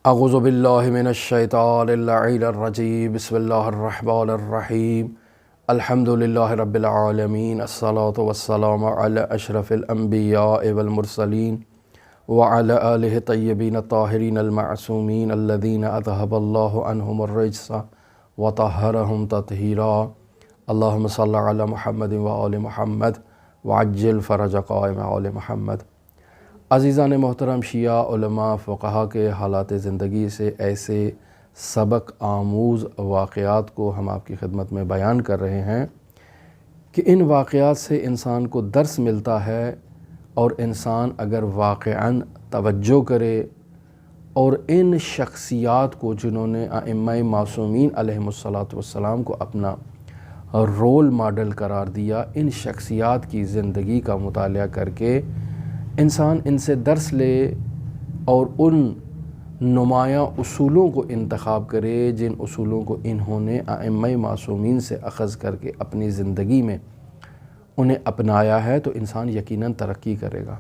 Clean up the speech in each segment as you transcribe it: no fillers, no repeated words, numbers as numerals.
اعوذ باللہ من الشیطان اللعین الرجیم بسم اللہ الرحمن الرحیم الحمد للہ رب العالمین الصلاة والسلام علی اشرف الانبیاء والمرسلین وعلی آلہ طیبین الطاہرین المعصومین الذین اذہب اللہ عنہم الرجس وطہرہم تطہیرا اللہم صلی علی محمد وآل محمد وعجل فرج قائم آل محمد۔ عزیزان محترم، شیعہ علماء فقہا کے حالات زندگی سے ایسے سبق آموز واقعات کو ہم آپ کی خدمت میں بیان کر رہے ہیں کہ ان واقعات سے انسان کو درس ملتا ہے، اور انسان اگر واقعاً توجہ کرے اور ان شخصیات کو جنہوں نے ائمہ معصومین علیہم السلام کو اپنا رول ماڈل قرار دیا، ان شخصیات کی زندگی کا مطالعہ کر کے انسان ان سے درس لے اور ان نمایاں اصولوں کو انتخاب کرے جن اصولوں کو انہوں نے ائمہ معصومین سے اخذ کر کے اپنی زندگی میں انہیں اپنایا ہے، تو انسان یقیناً ترقی کرے گا۔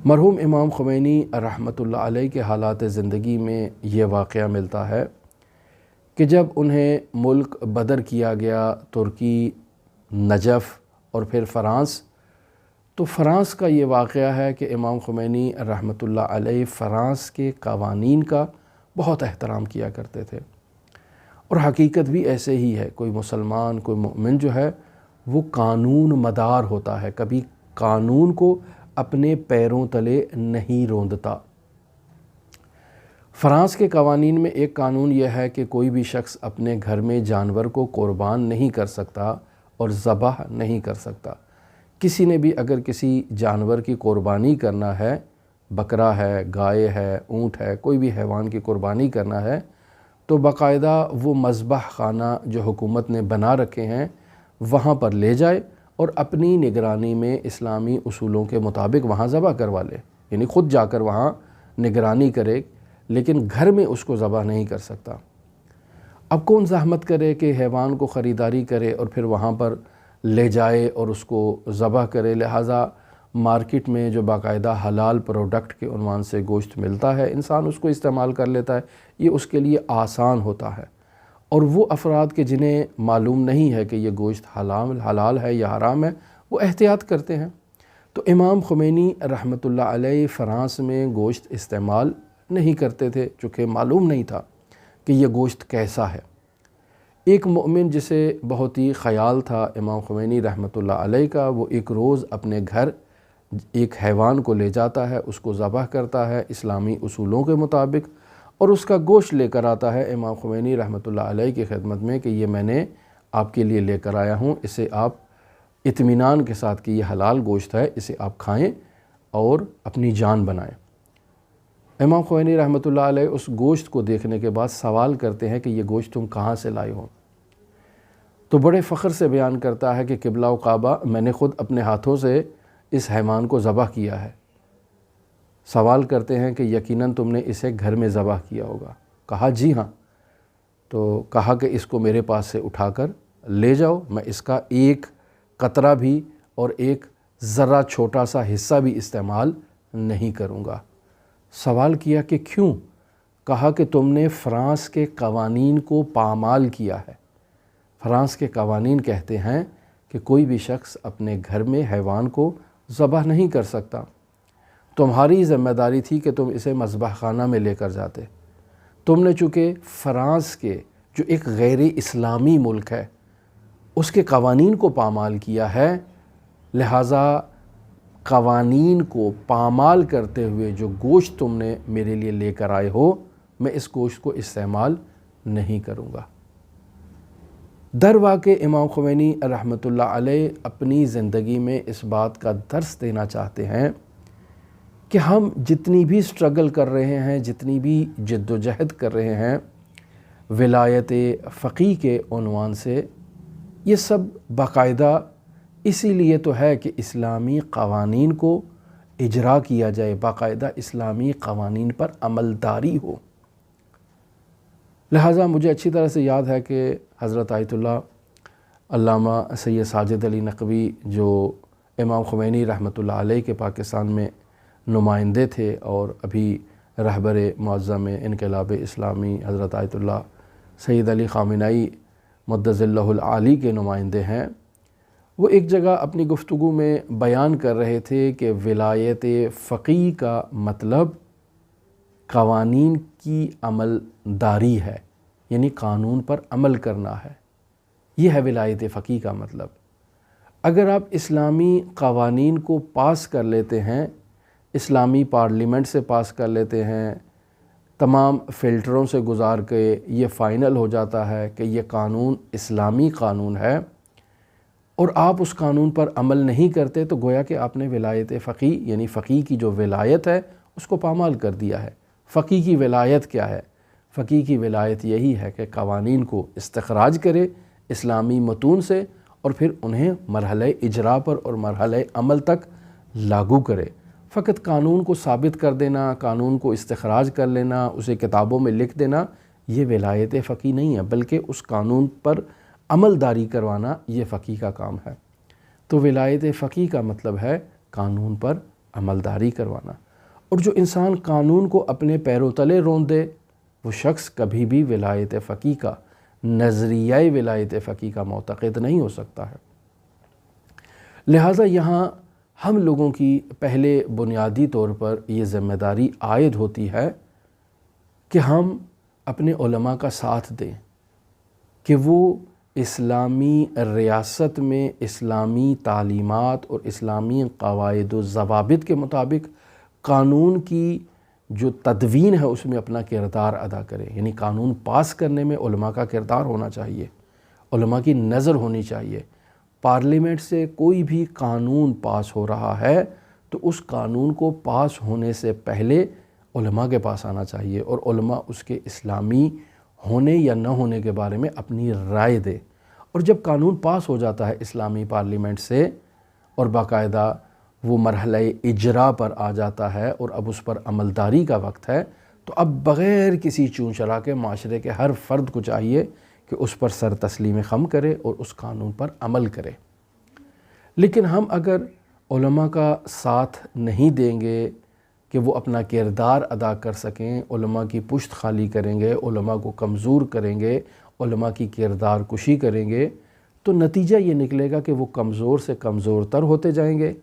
مرحوم امام خمینی رحمۃ اللہ علیہ کے حالات زندگی میں یہ واقعہ ملتا ہے کہ جب انہیں ملک بدر کیا گیا، ترکی، نجف اور پھر فرانس، تو فرانس کا یہ واقعہ ہے کہ امام خمینی رحمۃ اللہ علیہ فرانس کے قوانین کا بہت احترام کیا کرتے تھے، اور حقیقت بھی ایسے ہی ہے۔ کوئی مسلمان، کوئی مومن جو ہے وہ قانون مدار ہوتا ہے، کبھی قانون کو اپنے پیروں تلے نہیں روندتا۔ فرانس کے قوانین میں ایک قانون یہ ہے کہ کوئی بھی شخص اپنے گھر میں جانور کو قربان نہیں کر سکتا اور ذبح نہیں کر سکتا۔ کسی نے بھی اگر کسی جانور کی قربانی کرنا ہے، بکرا ہے، گائے ہے، اونٹ ہے، کوئی بھی حیوان کی قربانی کرنا ہے، تو باقاعدہ وہ مذبح خانہ جو حکومت نے بنا رکھے ہیں وہاں پر لے جائے اور اپنی نگرانی میں اسلامی اصولوں کے مطابق وہاں ذبح کروا لے، یعنی خود جا کر وہاں نگرانی کرے، لیکن گھر میں اس کو ذبح نہیں کر سکتا۔ اب کون زحمت کرے کہ حیوان کو خریداری کرے اور پھر وہاں پر لے جائے اور اس کو ذبح کرے؟ لہٰذا مارکیٹ میں جو باقاعدہ حلال پروڈکٹ کے عنوان سے گوشت ملتا ہے، انسان اس کو استعمال کر لیتا ہے، یہ اس کے لیے آسان ہوتا ہے۔ اور وہ افراد کہ جنہیں معلوم نہیں ہے کہ یہ گوشت حلال ہے یا حرام ہے، وہ احتیاط کرتے ہیں۔ تو امام خمینی رحمۃ اللہ علیہ فرانس میں گوشت استعمال نہیں کرتے تھے، چونکہ معلوم نہیں تھا کہ یہ گوشت کیسا ہے۔ ایک مومن جسے بہت ہی خیال تھا امام خمینی رحمۃ اللہ علیہ کا، وہ ایک روز اپنے گھر ایک حیوان کو لے جاتا ہے، اس کو ذبح کرتا ہے اسلامی اصولوں کے مطابق، اور اس کا گوشت لے کر آتا ہے امام خمینی رحمۃ اللہ علیہ کی خدمت میں کہ یہ میں نے آپ کے لیے لے کر آیا ہوں، اسے آپ اطمینان کے ساتھ کہ یہ حلال گوشت ہے، اسے آپ کھائیں اور اپنی جان بنائیں۔ امام خمینی رحمۃ اللہ علیہ اس گوشت کو دیکھنے کے بعد سوال کرتے ہیں کہ یہ گوشت تم کہاں سے لائے ہو؟ تو بڑے فخر سے بیان کرتا ہے کہ قبلہ و کعبہ، میں نے خود اپنے ہاتھوں سے اس حیوان کو ذبح کیا ہے۔ سوال کرتے ہیں کہ یقیناً تم نے اسے گھر میں ذبح کیا ہوگا؟ کہا جی ہاں۔ تو کہا کہ اس کو میرے پاس سے اٹھا کر لے جاؤ، میں اس کا ایک قطرہ بھی اور ایک ذرہ چھوٹا سا حصہ بھی استعمال نہیں کروں گا۔ سوال کیا کہ کیوں؟ کہا کہ تم نے فرانس کے قوانین کو پامال کیا ہے۔ فرانس کے قوانین کہتے ہیں کہ کوئی بھی شخص اپنے گھر میں حیوان کو ذبح نہیں کر سکتا۔ تمہاری ذمہ داری تھی کہ تم اسے مذبح خانہ میں لے کر جاتے۔ تم نے چونکہ فرانس کے جو ایک غیر اسلامی ملک ہے اس کے قوانین کو پامال کیا ہے، لہٰذا قوانین کو پامال کرتے ہوئے جو گوشت تم نے میرے لیے لے کر آئے ہو، میں اس گوشت کو استعمال نہیں کروں گا۔ در واقع امام خمینی رحمۃ اللہ علیہ اپنی زندگی میں اس بات کا درس دینا چاہتے ہیں کہ ہم جتنی بھی سٹرگل کر رہے ہیں، جتنی بھی جد و جہد کر رہے ہیں ولایت فقیہ کے عنوان سے، یہ سب باقاعدہ اسی لیے تو ہے کہ اسلامی قوانین کو اجرا کیا جائے، باقاعدہ اسلامی قوانین پر عملداری ہو۔ لہٰذا مجھے اچھی طرح سے یاد ہے کہ حضرت آیت اللہ علامہ سید ساجد علی نقوی، جو امام خمینی رحمۃ اللہ علیہ کے پاکستان میں نمائندے تھے اور ابھی رہبر معظم انقلاب اسلامی حضرت آیت اللہ سید علی خامنئی مدظ اللہ العالی کے نمائندے ہیں، وہ ایک جگہ اپنی گفتگو میں بیان کر رہے تھے کہ ولایت فقیہ کا مطلب قوانین کی عمل داری ہے، یعنی قانون پر عمل کرنا ہے، یہ ہے ولایت فقیہ کا مطلب۔ اگر آپ اسلامی قوانین کو پاس کر لیتے ہیں، اسلامی پارلیمنٹ سے پاس کر لیتے ہیں، تمام فلٹروں سے گزار کے یہ فائنل ہو جاتا ہے کہ یہ قانون اسلامی قانون ہے، اور آپ اس قانون پر عمل نہیں کرتے، تو گویا کہ آپ نے ولایت فقیہ یعنی فقیہ کی جو ولایت ہے اس کو پامال کر دیا ہے۔ فقیہ کی ولایت کیا ہے؟ فقیہ کی ولایت یہی ہے کہ قوانین کو استخراج کرے اسلامی متون سے اور پھر انہیں مرحلہ اجرا پر اور مرحلہ عمل تک لاگو کرے۔ فقط قانون کو ثابت کر دینا، قانون کو استخراج کر لینا، اسے کتابوں میں لکھ دینا، یہ ولایت فقیہ نہیں ہے، بلکہ اس قانون پر عمل داری کروانا یہ فقیہ کا کام ہے۔ تو ولایت فقیہ کا مطلب ہے قانون پر عمل داری کروانا، اور جو انسان قانون کو اپنے پیروں تلے رون دے وہ شخص کبھی بھی ولایت فقیہ کا، نظریہ ولایت فقیہ کا معتقد نہیں ہو سکتا ہے۔ لہٰذا یہاں ہم لوگوں کی پہلے بنیادی طور پر یہ ذمہ داری عائد ہوتی ہے کہ ہم اپنے علماء کا ساتھ دیں کہ وہ اسلامی ریاست میں اسلامی تعلیمات اور اسلامی قواعد و ضوابط کے مطابق قانون کی جو تدوین ہے اس میں اپنا کردار ادا کرے، یعنی قانون پاس کرنے میں علماء کا کردار ہونا چاہیے، علماء کی نظر ہونی چاہیے۔ پارلیمنٹ سے کوئی بھی قانون پاس ہو رہا ہے تو اس قانون کو پاس ہونے سے پہلے علماء کے پاس آنا چاہیے، اور علماء اس کے اسلامی ہونے یا نہ ہونے کے بارے میں اپنی رائے دے۔ اور جب قانون پاس ہو جاتا ہے اسلامی پارلیمنٹ سے اور باقاعدہ وہ مرحلہ اجرا پر آ جاتا ہے اور اب اس پر عملداری کا وقت ہے، تو اب بغیر کسی چون چرا کے معاشرے کے ہر فرد کو چاہیے کہ اس پر سر تسلیم خم کرے اور اس قانون پر عمل کرے۔ لیکن ہم اگر علماء کا ساتھ نہیں دیں گے کہ وہ اپنا کردار ادا کر سکیں، علماء کی پشت خالی کریں گے، علماء کو کمزور کریں گے، علماء کی کردار کشی کریں گے، تو نتیجہ یہ نکلے گا کہ وہ کمزور سے کمزور تر ہوتے جائیں گے،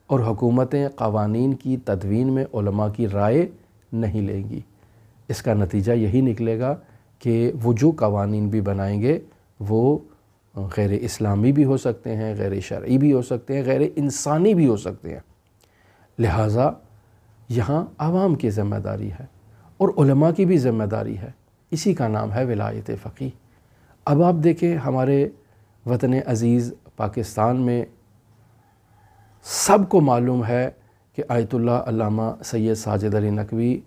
اور حکومتیں قوانین کی تدوین میں علماء کی رائے نہیں لیں گی۔ اس کا نتیجہ یہی نکلے گا کہ وہ جو قوانین بھی بنائیں گے وہ غیر اسلامی بھی ہو سکتے ہیں، غیر شرعی بھی ہو سکتے ہیں، غیر انسانی بھی ہو سکتے ہیں۔ لہٰذا یہاں عوام کی ذمہ داری ہے اور علماء کی بھی ذمہ داری ہے، اسی کا نام ہے ولایت فقیہ۔ اب آپ دیکھیں ہمارے وطن عزیز پاکستان میں سب کو معلوم ہے کہ آیت اللہ علامہ سید ساجد علی نقوی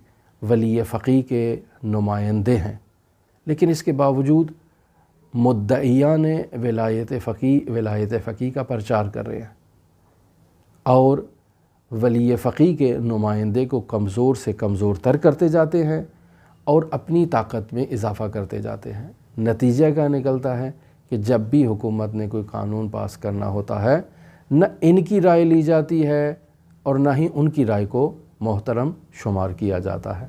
ولی فقیہ کے نمائندے ہیں، لیکن اس کے باوجود مدعیان ولایت فقیہ کا پرچار کر رہے ہیں اور ولی فقیہ کے نمائندے کو کمزور سے کمزور تر کرتے جاتے ہیں اور اپنی طاقت میں اضافہ کرتے جاتے ہیں۔ نتیجہ کیا نکلتا ہے کہ جب بھی حکومت نے کوئی قانون پاس کرنا ہوتا ہے، نہ ان کی رائے لی جاتی ہے اور نہ ہی ان کی رائے کو محترم شمار کیا جاتا ہے۔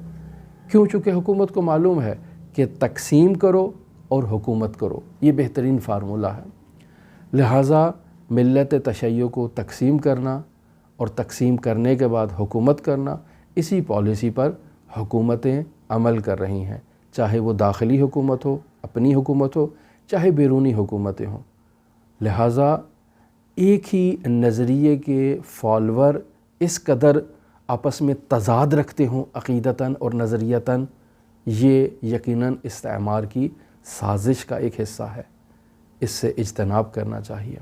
کیوں؟ چونکہ حکومت کو معلوم ہے کہ تقسیم کرو اور حکومت کرو، یہ بہترین فارمولہ ہے۔ لہٰذا ملت تشیع کو تقسیم کرنا اور تقسیم کرنے کے بعد حکومت کرنا، اسی پالیسی پر حکومتیں عمل کر رہی ہیں، چاہے وہ داخلی حکومت ہو، اپنی حکومت ہو، چاہے بیرونی حکومتیں ہوں۔ لہٰذا ایک ہی نظریے کے فالور اس قدر آپس میں تضاد رکھتے ہوں عقیدتاً اور نظریتاً، یہ یقیناً استعمار کی سازش کا ایک حصہ ہے، اس سے اجتناب کرنا چاہیے۔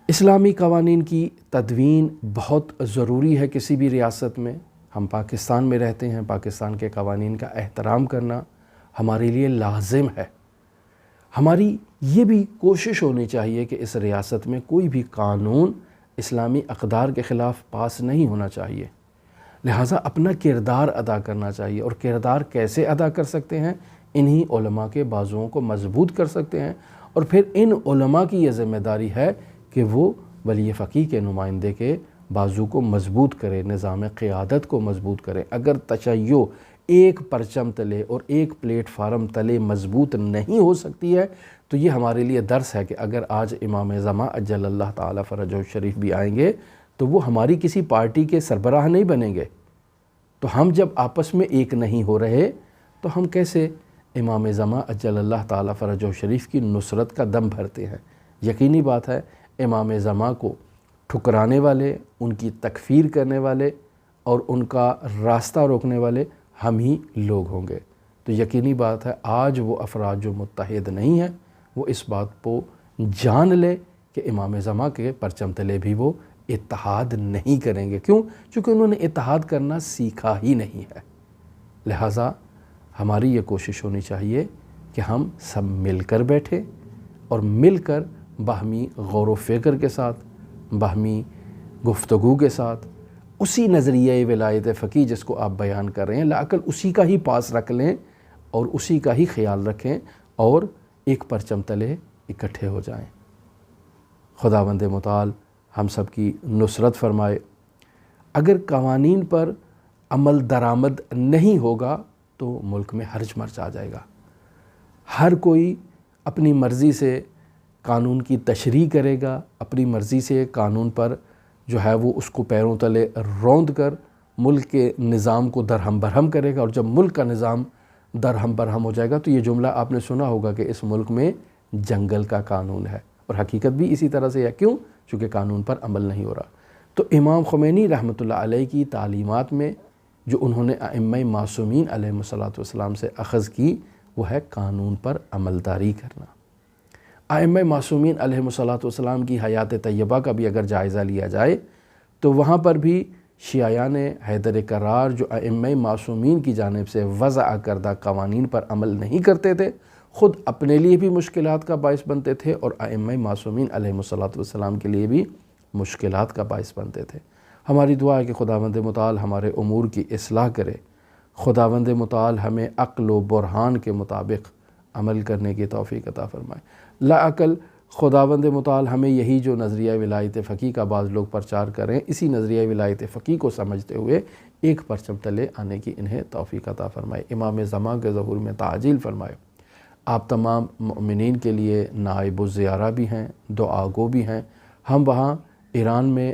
اسلامی قوانین کی تدوین بہت ضروری ہے کسی بھی ریاست میں۔ ہم پاکستان میں رہتے ہیں، پاکستان کے قوانین کا احترام کرنا ہمارے لیے لازم ہے۔ ہماری یہ بھی کوشش ہونی چاہیے کہ اس ریاست میں کوئی بھی قانون اسلامی اقدار کے خلاف پاس نہیں ہونا چاہیے۔ لہٰذا اپنا کردار ادا کرنا چاہیے، اور کردار کیسے ادا کر سکتے ہیں؟ انہی علماء کے بازوؤں کو مضبوط کر سکتے ہیں، اور پھر ان علماء کی یہ ذمہ داری ہے کہ وہ ولی فقیہ کے نمائندے کے بازو کو مضبوط کرے، نظام قیادت کو مضبوط کرے۔ اگر تشیع ایک پرچم تلے اور ایک پلیٹ فارم تلے مضبوط نہیں ہو سکتی ہے تو یہ ہمارے لیے درس ہے کہ اگر آج امام زمان عجل اللہ تعالی فرجہ الشریف بھی آئیں گے تو وہ ہماری کسی پارٹی کے سربراہ نہیں بنیں گے، تو ہم جب آپس میں ایک نہیں ہو رہے تو ہم کیسے امام زمان عجل اللہ تعالی فرجہ الشریف کی نصرت کا دم بھرتے ہیں؟ یقینی بات ہے امام زمان کو ٹھکرانے والے، ان کی تکفیر کرنے والے اور ان کا راستہ روکنے والے ہم ہی لوگ ہوں گے۔ تو یقینی بات ہے آج وہ افراد جو متحد نہیں ہیں وہ اس بات کو جان لے کہ امام زمان کے پرچم تلے بھی وہ اتحاد نہیں کریں گے۔ کیوں؟ چونکہ انہوں نے اتحاد کرنا سیکھا ہی نہیں ہے۔ لہٰذا ہماری یہ کوشش ہونی چاہیے کہ ہم سب مل کر بیٹھیں اور مل کر باہمی غور و فکر کے ساتھ، باہمی گفتگو کے ساتھ اسی نظریہ ولایت فقیہ جس کو آپ بیان کر رہے ہیں لاعقل اسی کا ہی پاس رکھ لیں اور اسی کا ہی خیال رکھیں اور ایک پرچم تلے اکٹھے ہو جائیں۔ خداوند متعال ہم سب کی نصرت فرمائے۔ اگر قوانین پر عمل درآمد نہیں ہوگا تو ملک میں حرج مرج آ جائے گا۔ ہر کوئی اپنی مرضی سے قانون کی تشریح کرے گا، اپنی مرضی سے قانون پر جو ہے وہ اس کو پیروں تلے روند کر ملک کے نظام کو درہم برہم کرے گا، اور جب ملک کا نظام درہم برہم ہو جائے گا تو یہ جملہ آپ نے سنا ہوگا کہ اس ملک میں جنگل کا قانون ہے، اور حقیقت بھی اسی طرح سے ہے۔ کیوں؟ چونکہ قانون پر عمل نہیں ہو رہا۔ تو امام خمینی رحمۃ اللہ علیہ کی تعلیمات میں جو انہوں نے ائمہ معصومین علیہ الصلوۃ والسلام سے اخذ کی وہ ہے قانون پر عملداری کرنا۔ ائمہ معصومین علیہ الصلوۃ والسلام کی حیات طیبہ کا بھی اگر جائزہ لیا جائے تو وہاں پر بھی شیعیان حیدر کرار جو ائمہ معصومین کی جانب سے وضع کردہ قوانین پر عمل نہیں کرتے تھے، خود اپنے لیے بھی مشکلات کا باعث بنتے تھے اور ائمہ معصومین علیہ الصلوۃ والسلام کے لیے بھی مشکلات کا باعث بنتے تھے۔ ہماری دعا ہے کہ خداوند متعال ہمارے امور کی اصلاح کرے، خداوند متعال ہمیں عقل و برہان کے مطابق عمل کرنے کی توفیق عطا فرمائے۔ لاعقل خداوند متعال ہمیں یہی جو نظریہ ولایت فقیہ کا بعض لوگ پرچار کریں، اسی نظریہ ولایت فقیہ کو سمجھتے ہوئے ایک پرچم تلے آنے کی انہیں توفیق عطا فرمائے۔ امام زمان کے ظہور میں تعجیل فرمائے۔ آپ تمام مؤمنین کے لیے نائب الزیارہ بھی ہیں، دعا گو بھی ہیں۔ ہم وہاں ایران میں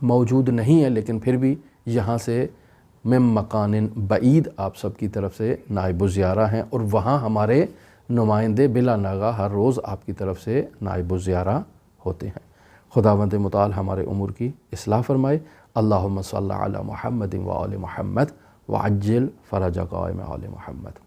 موجود نہیں ہیں لیکن پھر بھی یہاں سے من مکان بعید آپ سب کی طرف سے نائب الزیارہ ہیں، اور وہاں ہمارے نمائندے بلا ناغہ ہر روز آپ کی طرف سے نائب الزیارہ ہوتے ہیں۔ خداوند متعال ہمارے امور کی اصلاح فرمائے۔ اللہم صلی علی محمد و آل محمد وعجل فرج قائم آل محمد۔